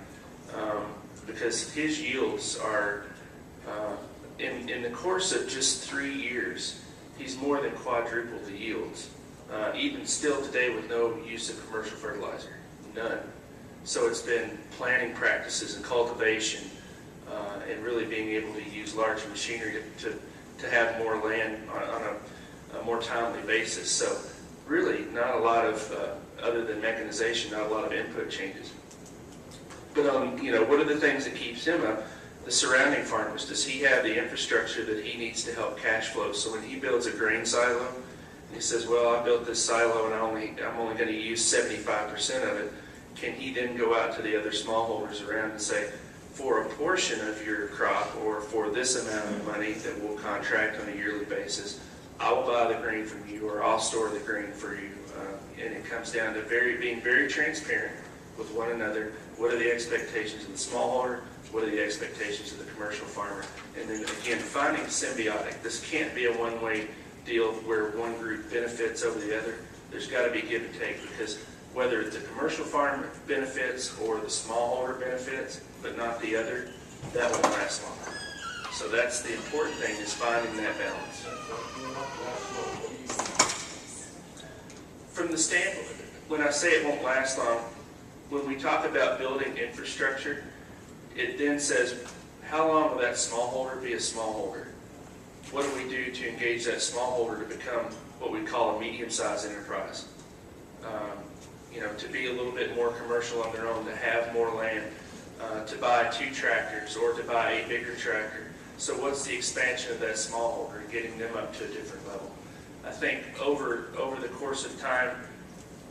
Because his yields are, in the course of just 3 years, he's more than quadrupled the yields. Even still today with no use of commercial fertilizer, none. So it's been planting practices and cultivation, and really being able to use large machinery to have more land on a more timely basis. So really not a lot of, other than mechanization, not a lot of input changes. But what are the things that keeps him up? The surrounding farmers, does he have the infrastructure that he needs to help cash flow? So when he builds a grain silo, and he says, well, I built this silo and I'm only going to use 75% of it, can he then go out to the other smallholders around and say, for a portion of your crop, or for this amount of money that we'll contract on a yearly basis, I will buy the grain from you, or I'll store the grain for you. And it comes down to being very transparent with one another. What are the expectations of the smallholder? What are the expectations of the commercial farmer? And then again, finding symbiotic. This can't be a one-way deal where one group benefits over the other. There's got to be give and take, because whether the commercial farm benefits or the smallholder benefits, but not the other, that won't last long. So that's the important thing, is finding that balance. From the standpoint, when I say it won't last long, when we talk about building infrastructure, it then says, how long will that smallholder be a smallholder? What do we do to engage that smallholder to become what we call a medium-sized enterprise? To be a little bit more commercial on their own, to have more land, to buy 2 tractors or to buy a bigger tractor. So what's the expansion of that smallholder, getting them up to a different level? I think over the course of time,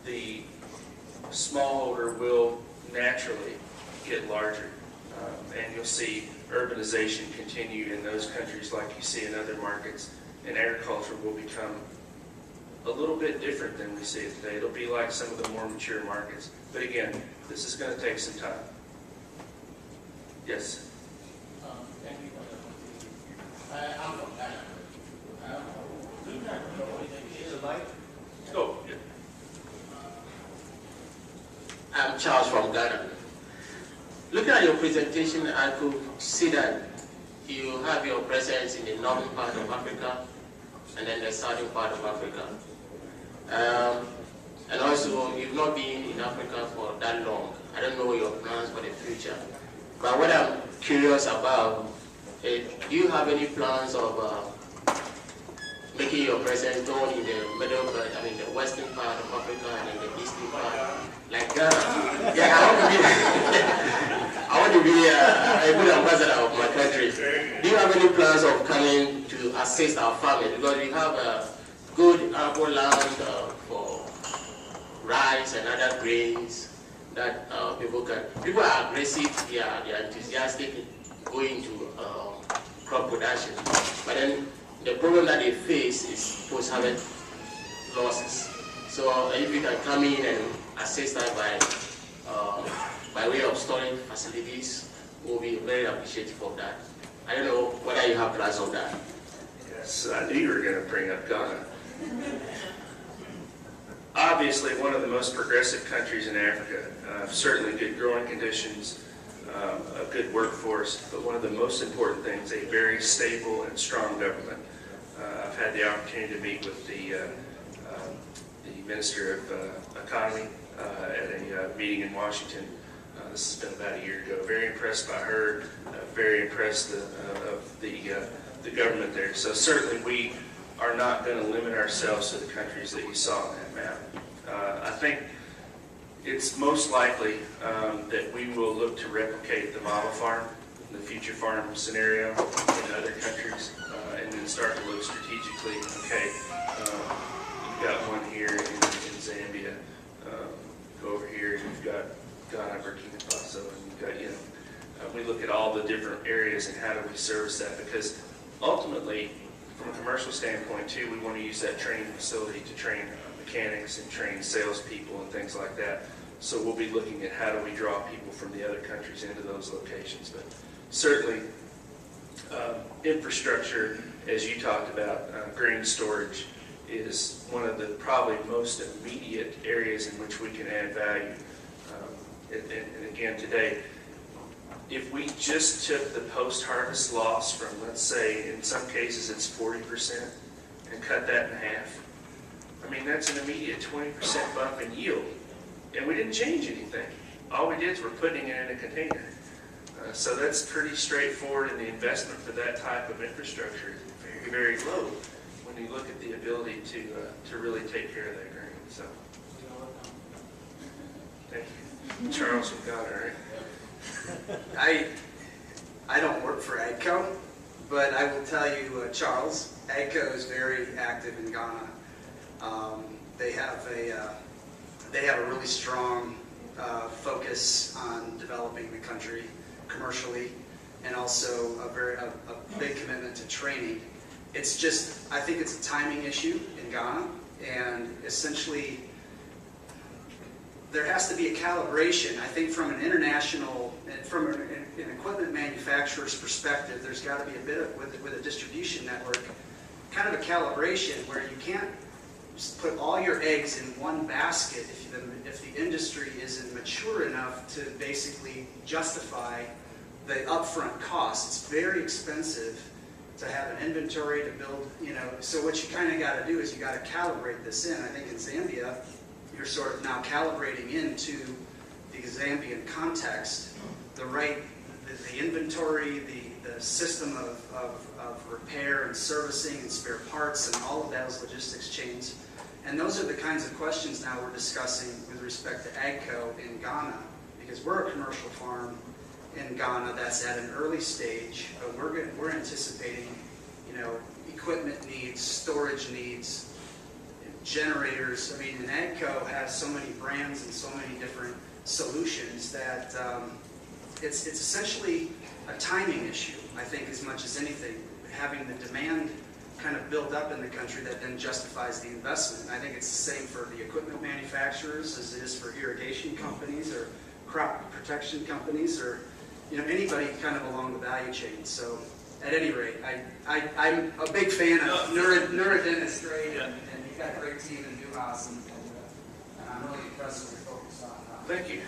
the smallholder will naturally get larger. And you'll see urbanization continue in those countries like you see in other markets, and agriculture will become a little bit different than we see it today. It'll be like some of the more mature markets. But again, this is going to take some time. Yes? Thank you for the I'm from Ghana. Oh, yeah. I'm Charles from Ghana. Looking at your presentation, I could see that you have your presence in the northern part of Africa and then the southern part of Africa. And also, you've not been in Africa for that long. I don't know your plans for the future. But what I'm curious about is, do you have any plans of making your presence known in the middle, the western part of Africa and in the eastern part, like Ghana? Yeah, I want to be a good ambassador of my country. Do you have any plans of coming to assist our farmers? Because we have a good arable land for rice and other grains that people are aggressive, they are enthusiastic going to crop production. But then the problem that they face is post-harvest losses. So if you can come in and assist us by way of storing facilities, we'll be very appreciative of that. I don't know whether you have plans on that. Yes, I knew you were going to bring up Ghana. Obviously, one of the most progressive countries in Africa. Certainly good growing conditions, a good workforce, but one of the most important things, a very stable and strong government. I've had the opportunity to meet with the Minister of Economy at a meeting in Washington. This has been about a year ago. Very impressed by her, very impressed of the government there. So certainly we are not going to limit ourselves to the countries that you saw on that map. I think it's most likely that we will look to replicate the model farm, the future farm scenario in other countries, and then start to look strategically. Okay, you've got one here in Zambia. Go over here, you've got Ghana, Burkina Faso, and you've got, we look at all the different areas and how do we service that, because ultimately, from a commercial standpoint too, we want to use that training facility to train mechanics and train salespeople and things like that. So we'll be looking at how do we draw people from the other countries into those locations. But certainly, infrastructure, as you talked about, grain storage is one of the probably most immediate areas in which we can add value. And again, today, if we just took the post-harvest loss from, let's say, in some cases it's 40%, and cut that in half, I mean, that's an immediate 20% bump in yield. And we didn't change anything. All we did is we're putting it in a container. So that's pretty straightforward, and the investment for that type of infrastructure is very, very low when you look at the ability to really take care of that grain. So, thank you. Charles, you've got it, right? I don't work for AGCO, but I will tell you, Charles, AGCO is very active in Ghana. They have a really strong focus on developing the country commercially, and also a big commitment to training. It's just, I think it's a timing issue in Ghana, and essentially there has to be a calibration. I think from an international, from an equipment manufacturer's perspective, there's got to be a bit of, with a distribution network, kind of a calibration where you can't just put all your eggs in one basket if the industry isn't mature enough to basically justify the upfront cost. It's very expensive to have an inventory to build, so what you kind of got to do is you got to calibrate this in. I think in Zambia, you're sort of now calibrating into the Zambian context, the inventory, the system of repair and servicing and spare parts and all of those logistics chains. And those are the kinds of questions now we're discussing with respect to AGCO in Ghana, because we're a commercial farm in Ghana that's at an early stage, but we're anticipating, equipment needs, storage needs, generators. I mean, and AGCO has so many brands and so many different solutions that it's essentially a timing issue, I think, as much as anything, having the demand kind of build up in the country that then justifies the investment. And I think it's the same for the equipment manufacturers as it is for irrigation companies or crop protection companies or anybody kind of along the value chain. So at any rate, I'm a big fan of Nuruddin is great, and you've got a great team in Dumas, and I'm really impressed with your focus on Thank you.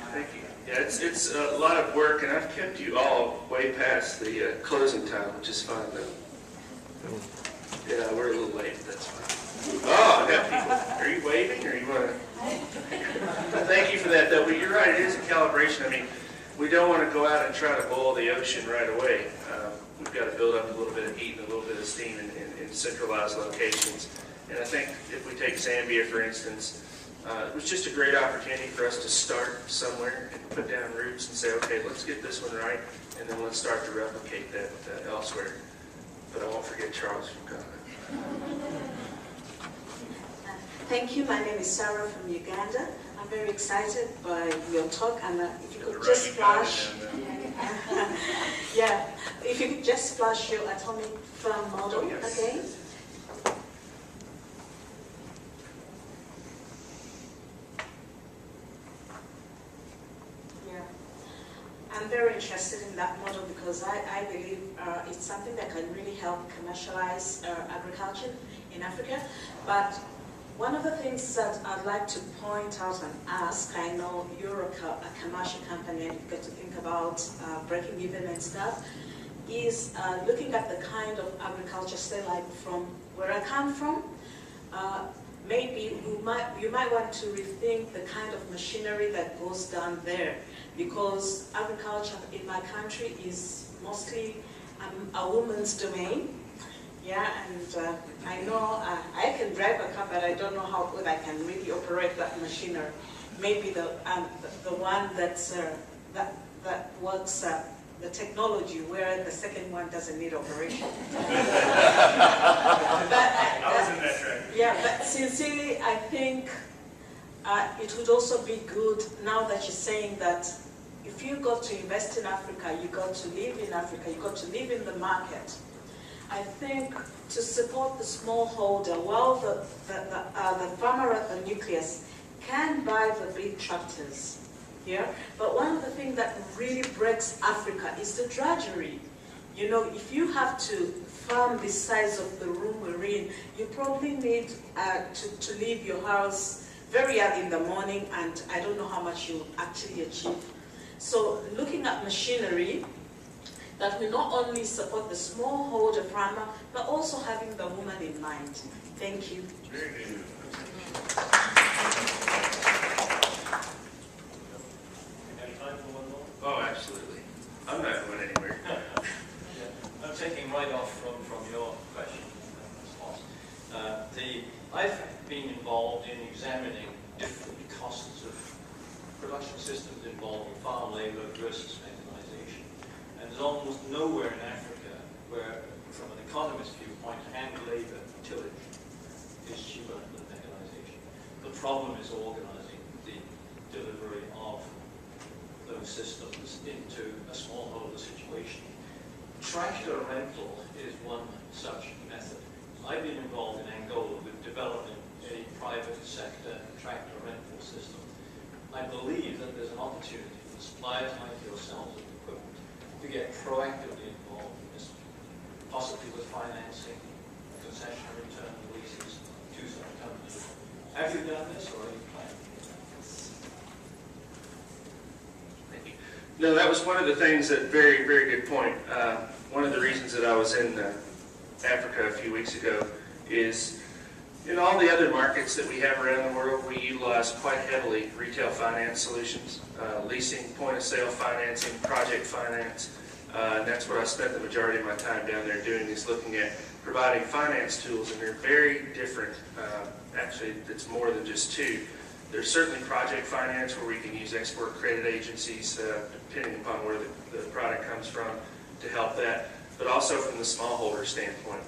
Yeah, it's a lot of work, and I've kept you all way past the closing time, which is fun, though. Yeah, we're a little late, but that's fine. Oh, I got people. Are you waving, or you want to? Thank you for that, though. But you're right, it is a calibration. I mean, we don't want to go out and try to boil the ocean right away. We've got to build up a little bit of heat and a little bit of steam in centralized locations. And I think if we take Zambia, for instance, it was just a great opportunity for us to start somewhere and put down roots and say, okay, let's get this one right, and then let's start to replicate that elsewhere. But I won't forget Charles from Ghana. Thank you. My name is Sarah from Uganda. I'm very excited by your talk, and if you could just flash, if you could just flash your atomic farm model again. Yeah, I'm very interested in that model because I believe it's something that can really help commercialize agriculture in Africa. But one of the things that I'd like to point out and ask, I know you're a commercial company and you've got to think about breaking even and stuff, is looking at the kind of agriculture, say like from where I come from, maybe you might want to rethink the kind of machinery that goes down there, because agriculture in my country is mostly a woman's domain. Yeah, and I know I can drive a car, but I don't know how good I can really operate that machinery. Maybe the one that's that works the technology, where the second one doesn't need operation. I was in that track. Yeah, but sincerely, I think it would also be good, now that you're saying that if you got to invest in Africa, you got to live in Africa, you got to live in the market. I think to support the smallholder, while the farmer at the nucleus can buy the big tractors, yeah? But one of the things that really breaks Africa is the drudgery. You know, if you have to farm the size of the room we're in, you probably need to leave your house very early in the morning, and I don't know how much you actually achieve. So looking at machinery that will not only support the smallholder farmer, but also having the woman in mind. Thank you. Very good. Have time for one more? Oh, absolutely. I'm not going anywhere. Yeah. I'm taking right off from your question. I've been involved in examining different costs of production systems involving farm labor versus mechanization. And there's almost nowhere in Africa where, from an economist viewpoint, hand labor tillage is cheaper than mechanization. The problem is organizing the delivery of those systems into a smallholder situation. Tractor rental is one such method. I've been involved in Angola with developing a private sector tractor rental system. I believe that there's an opportunity for suppliers like yourselves of equipment to get proactively involved in this, possibly with financing, concession return leases to some companies. Have you done this, or are you planning? Thank you. No, that was one of the things that, very, very good point. One of the reasons that I was in Africa a few weeks ago is in all the other markets that we have around the world, we utilize quite heavily retail finance solutions, leasing, point-of-sale financing, project finance, and that's what I spent the majority of my time down there doing, is looking at providing finance tools, and they're very different. Actually, it's more than just two. There's certainly project finance where we can use export credit agencies, depending upon where the product comes from, to help that, but also from the smallholder standpoint.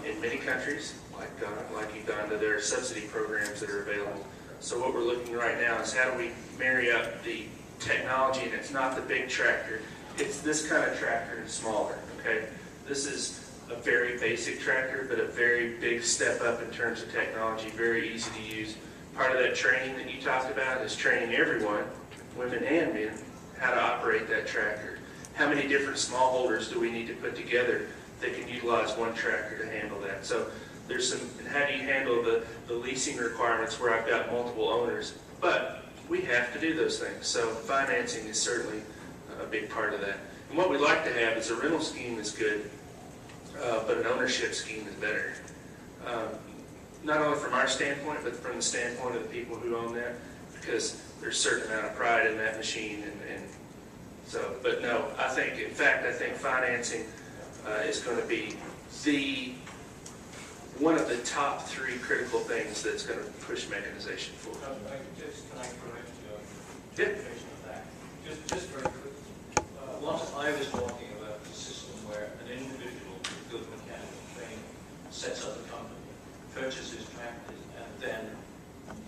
In many countries, like Ghana, like Uganda, there are subsidy programs that are available. So what we're looking right now is how do we marry up the technology, and it's not the big tractor, it's this kind of tractor and smaller, okay? This is a very basic tractor, but a very big step up in terms of technology, very easy to use. Part of that training that you talked about is training everyone, women and men, how to operate that tractor. How many different smallholders do we need to put together that can utilize one tractor to handle that? So there's some, and how do you handle the leasing requirements where I've got multiple owners? But we have to do those things. So financing is certainly a big part of that. And what we'd like to have is a rental scheme is good, but an ownership scheme is better. Not only from our standpoint, but from the standpoint of the people who own that, because there's a certain amount of pride in that machine. And so, but no, I think, in fact, I think financing is going to be one of the top three critical things that's going to push mechanization forward. Can I correct your Yeah. interpretation of that? Just very quickly. What I was talking about is a system where an individual with good mechanical training sets up a company, purchases tractors, and then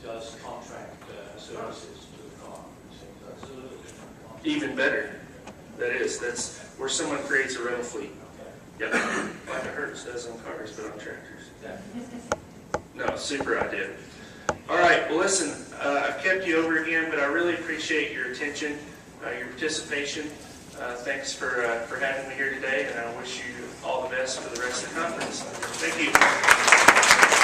does contract services to the car. So that's a little different concept. Even better. That's where someone creates a rental fleet. Yep. Like a Hertz does on cars, but on tractors. Yeah. No, super idea. All right, well listen, I've kept you over again, but I really appreciate your attention, your participation. Thanks for having me here today, and I wish you all the best for the rest of the conference. Thank you.